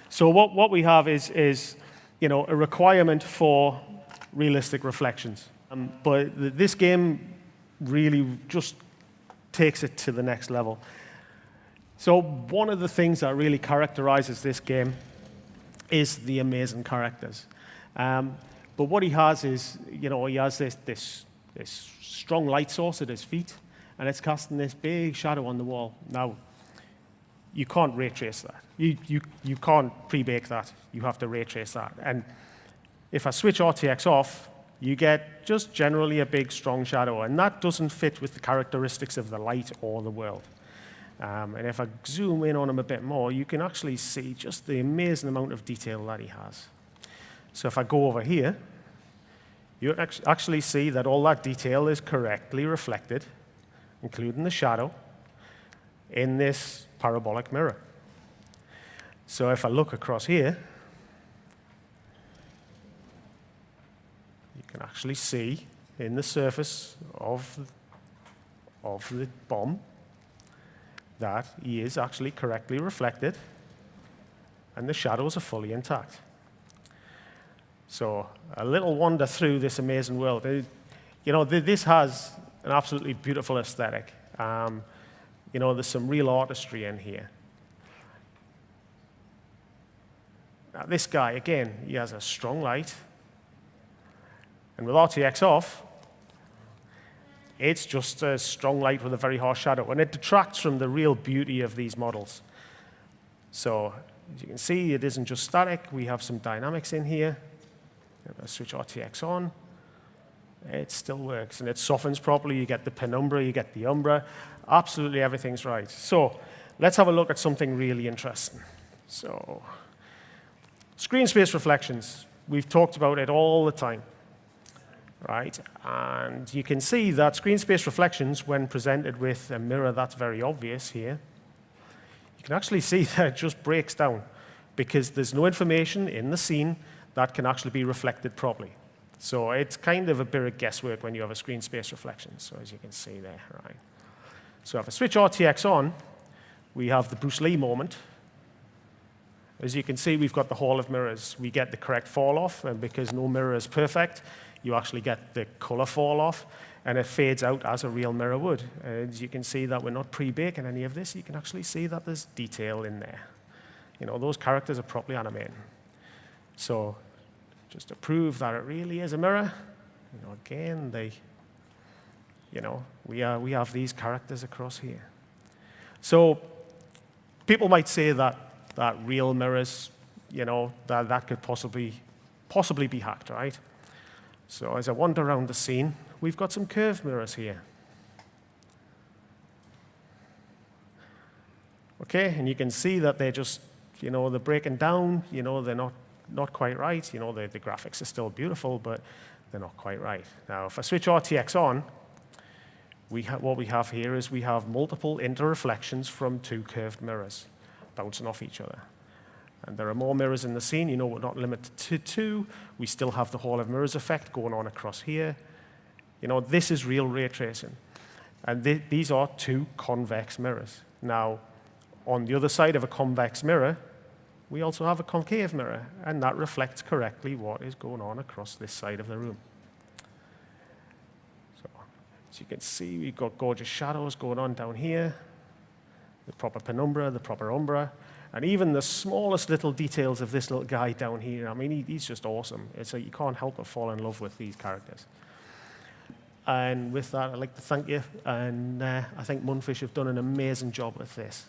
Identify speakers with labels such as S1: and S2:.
S1: So what we have is a requirement for realistic reflections. But this game really just takes it to the next level. So one of the things that really characterizes this game is the amazing characters. But what he has is, he has this strong light source at his feet, and it's casting this big shadow on the wall. Now, you can't ray trace that. You can't pre-bake that. You have to ray trace that. And if I switch RTX off, you get just generally a big, strong shadow, and that doesn't fit with the characteristics of the light or the world. And if I zoom in on him a bit more, you can actually see just the amazing amount of detail that he has. So if I go over here, you actually see that all that detail is correctly reflected, including the shadow, in this parabolic mirror. So if I look across here, you can actually see in the surface of the bomb that he is actually correctly reflected, and the shadows are fully intact. So a little wander through this amazing world. This has an absolutely beautiful aesthetic. There's some real artistry in here. Now, this guy, again, he has a strong light. And with RTX off, it's just a strong light with a very harsh shadow. And it detracts from the real beauty of these models. So as you can see, it isn't just static. We have some dynamics in here. If I switch RTX on, it still works. And it softens properly. You get the penumbra, you get the umbra. Absolutely everything's right. So let's have a look at something really interesting. So screen space reflections. We've talked about it all the time. Right? And you can see that screen space reflections, when presented with a mirror that's very obvious here, you can actually see that it just breaks down because there's no information in the scene that can actually be reflected properly. So it's kind of a bit of guesswork when you have a screen space reflection, so as you can see there. Right? So if I switch RTX on, we have the Bruce Lee moment. As you can see, we've got the Hall of Mirrors. We get the correct fall off, and because no mirror is perfect, you actually get the color fall off, and it fades out as a real mirror would. As you can see that we're not pre-baking any of this, you can actually see that there's detail in there. Those characters are properly animated. So just to prove that it really is a mirror, again, we have these characters across here. So people might say that real mirrors, that could possibly be hacked, right? So as I wander around the scene, we've got some curved mirrors here. Okay, and you can see that they're just, they're breaking down, they're not quite right. The graphics are still beautiful, but they're not quite right. Now, if I switch RTX on, what we have here is we have multiple interreflections from two curved mirrors bouncing off each other. And there are more mirrors in the scene. We're not limited to two. We still have the Hall of Mirrors effect going on across here. This is real ray tracing. And these are two convex mirrors. Now, on the other side of a convex mirror, we also have a concave mirror, and that reflects correctly what is going on across this side of the room. So, as you can see, we've got gorgeous shadows going on down here, the proper penumbra, the proper umbra, and even the smallest little details of this little guy down here. I mean, he's just awesome. You can't help but fall in love with these characters. And with that, I'd like to thank you, and I think Munfish have done an amazing job with this.